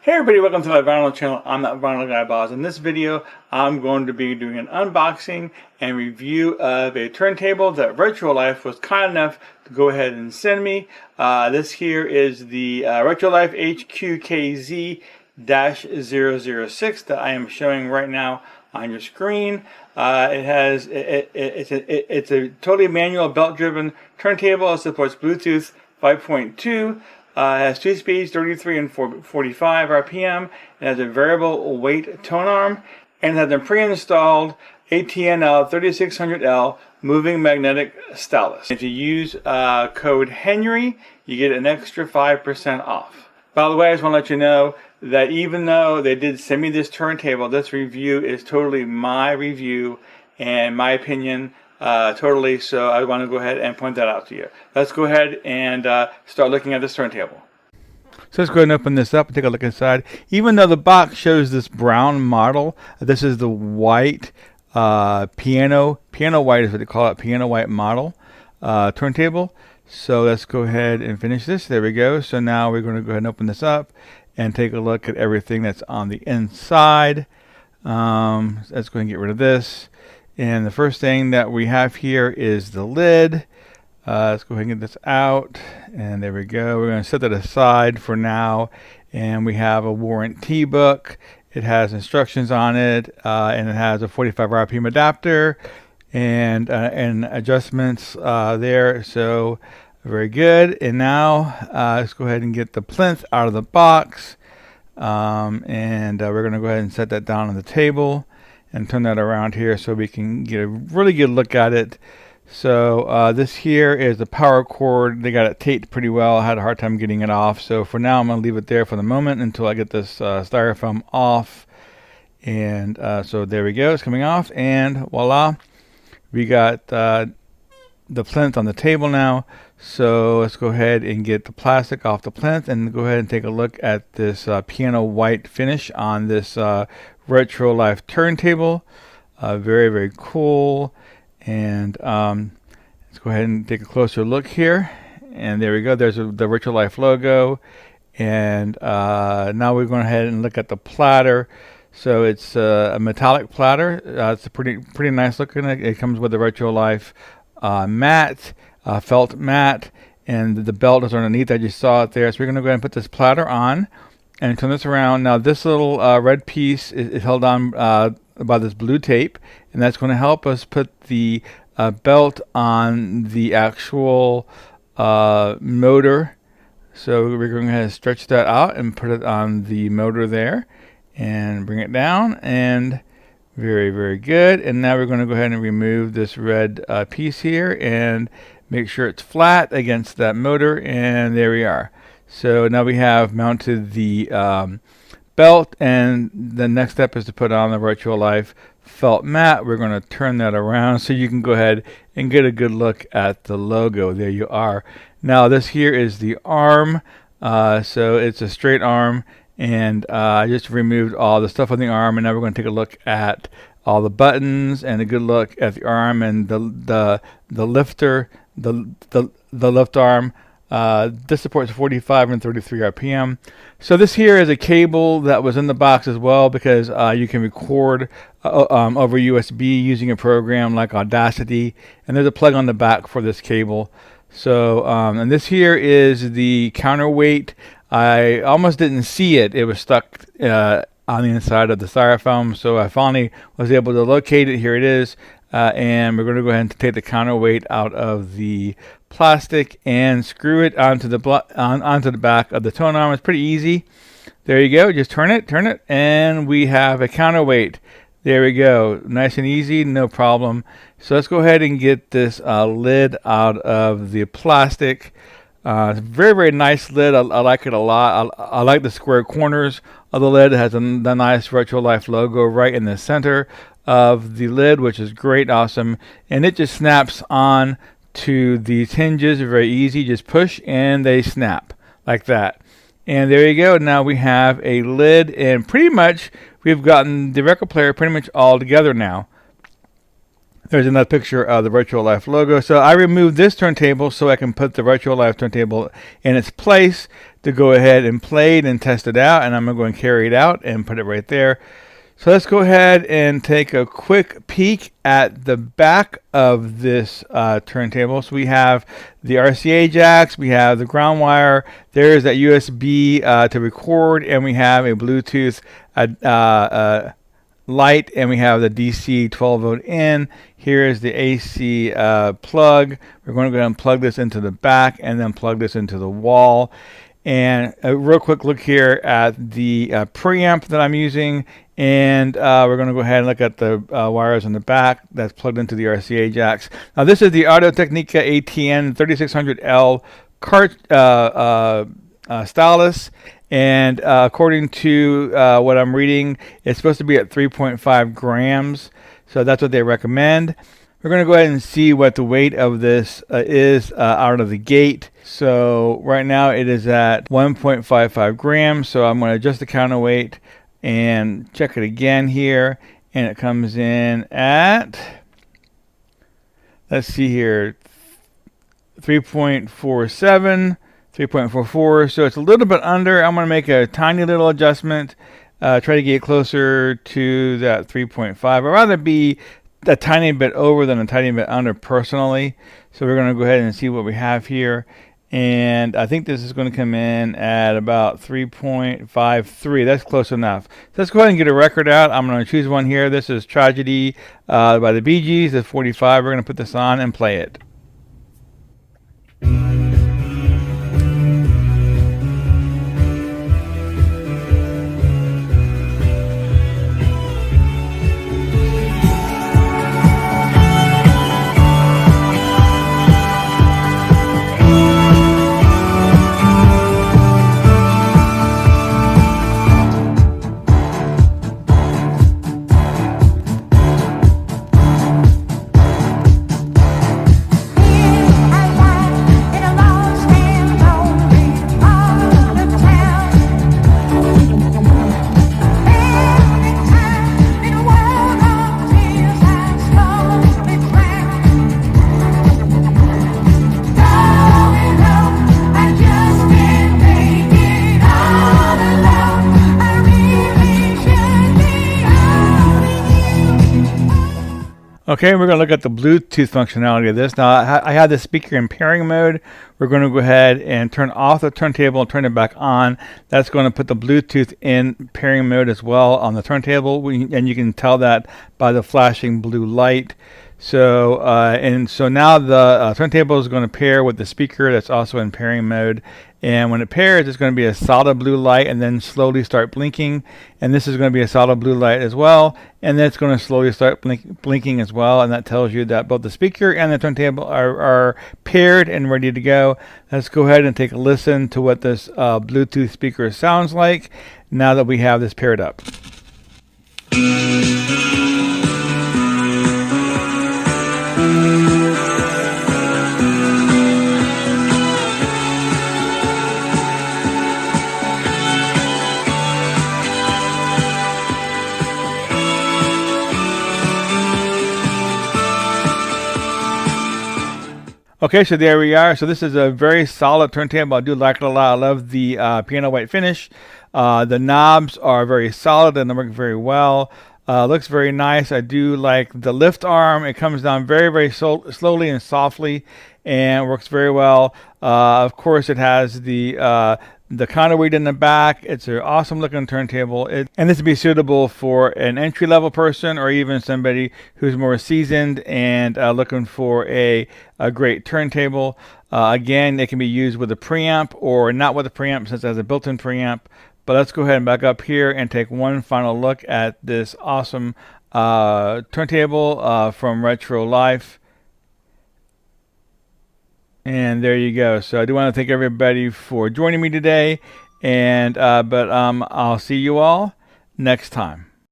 Hey everybody, welcome to my vinyl channel. I'm that vinyl guy boss. In this video, I'm going to be doing an unboxing and review of a turntable that Retrolife was kind enough to go ahead and send me. This here is the Retrolife HQKZ-006 that I am showing right now on your screen. It's a totally manual belt-driven turntable. It supports Bluetooth 5.2. It has 2 speeds, 33 and 45 RPM. It has a variable weight Tonearm, and it has a pre-installed ATNL 3600L moving magnetic stylus. If you use code Henry, you get an extra 5% off. By the way, I just want to let you know that even though they did send me this turntable, this review is totally my review and my opinion. Totally, so I want to go ahead and point that out to you. Let's go ahead and start looking at this turntable. So let's go ahead and open this up and take a look inside. Even though the box shows this brown model, this is the white piano white is what they call it, piano white model turntable. So let's go ahead and finish this. There we go. So now we're going to go ahead and open this up and take a look at everything that's on the inside. Let's go ahead and get rid of this. And the first thing that we have here is the lid. Let's go ahead and get this out. And there we go. We're going to set that aside for now. And we have a warranty book. It has instructions on it. And it has a 45 RPM adapter and adjustments there. So very good. And now let's go ahead and get the plinth out of the box. We're going to go ahead and set that down on the table and turn that around here so we can get a really good look at it. So this here is the power cord. They got it taped pretty well. I had a hard time getting it off. So for now, I'm going to leave it there for the moment until I get this styrofoam off. And so there we go. It's coming off. And voila, we got the plinth on the table now. So let's go ahead and get the plastic off the plinth and go ahead and take a look at this piano white finish on this Retrolife turntable. Very, very cool. And let's go ahead and take a closer look here. And there we go. There's the Retrolife logo. And now we're going ahead and look at the platter. So it's a metallic platter. It's a pretty nice looking. It comes with the Retrolife mat, felt mat, and the belt is underneath. I just saw it there. So we're going to go ahead and put this platter on and turn this around. Now this little red piece is held on by this blue tape, and that's going to help us put the belt on the actual motor. So we're going to go ahead and stretch that out and put it on the motor there and bring it down, and very, very good. And now we're going to go ahead and remove this red piece here and make sure it's flat against that motor, and there we are. So now we have mounted the belt, and the next step is to put on the Retrolife felt mat. We're going to turn that around so you can go ahead and get a good look at the logo. There you are. Now this here is the arm. So it's a straight arm, and I just removed all the stuff on the arm, and now we're going to take a look at all the buttons and a good look at the arm and the lifter, the lift arm. This supports 45 and 33 RPM. So this here is a cable that was in the box as well, because you can record over USB using a program like Audacity, and there's a plug on the back for this cable. So and this here is the counterweight. I almost didn't see it. It was stuck on the inside of the styrofoam, so I finally was able to locate it. Here it is. And we're going to go ahead and take the counterweight out of the plastic and screw it onto the back of the Tonearm. It's pretty easy. There you go. Just turn it, and we have a counterweight. There we go. Nice and easy, no problem. So let's go ahead and get this lid out of the plastic. It's a very, very nice lid. I like it a lot. I like the square corners of the lid. It has the nice Retrolife logo right in the center of the lid, which is great, awesome. And it just snaps on to these hinges. Very easy. Just push and they snap like that. And there you go. Now we have a lid, and pretty much we've gotten the record player pretty much all together now. There's another picture of the Retrolife logo. So I removed this turntable so I can put the Retrolife turntable in its place. to go ahead and play it and test it out, and I'm going to go and carry it out and put it right there. So let's go ahead and take a quick peek at the back of this turntable. So we have the RCA jacks, we have the ground wire, there's that USB to record, and we have a Bluetooth light, and we have the DC 12 volt in. Here is the AC plug. We're going to go ahead and plug this into the back and then plug this into the wall. And a real quick look here at the preamp that I'm using, and we're going to go ahead and look at the wires on the back that's plugged into the RCA jacks. Now this is the Audio-Technica ATN 3600L Stylus, and according to what I'm reading, it's supposed to be at 3.5 grams, so that's what they recommend. We're going to go ahead and see what the weight of this is out of the gate. So right now it is at 1.55 grams. So I'm going to adjust the counterweight and check it again here. And it comes in at, let's see here, 3.47, 3.44. So it's a little bit under. I'm going to make a tiny little adjustment. Try to get closer to that 3.5. I'd rather be a tiny bit over than a tiny bit under personally. So we're going to go ahead and see what we have here, and I think this is going to come in at about 3.53. That's close enough. So let's go ahead and get a record out. I'm going to choose one here. This is Tragedy by the Bee Gees, the 45. We're going to put this on and play it. Okay, we're going to look at the Bluetooth functionality of this. Now, I have the speaker in pairing mode. We're going to go ahead and turn off the turntable and turn it back on. That's going to put the Bluetooth in pairing mode as well on the turntable, and you can tell that by the flashing blue light. So, so now the turntable is going to pair with the speaker that's also in pairing mode. And when it pairs, it's going to be a solid blue light and then slowly start blinking. And this is going to be a solid blue light as well. And then it's going to slowly start blinking as well. And that tells you that both the speaker and the turntable are paired and ready to go. Let's go ahead and take a listen to what this Bluetooth speaker sounds like now that we have this paired up. Okay, so there we are. So this is a very solid turntable. I do like it a lot. I love the piano white finish. The knobs are very solid and they work very well. Looks very nice. I do like the lift arm. It comes down very, very slowly and softly and works very well. Of course, it has the counterweight in the back. It's an awesome looking turntable, and this would be suitable for an entry-level person or even somebody who's more seasoned and looking for a great turntable. Again, it can be used with a preamp or not with a preamp since it has a built-in preamp. But let's go ahead and back up here and take one final look at this awesome turntable from Retrolife. And there you go. So I do want to thank everybody for joining me today. And I'll see you all next time.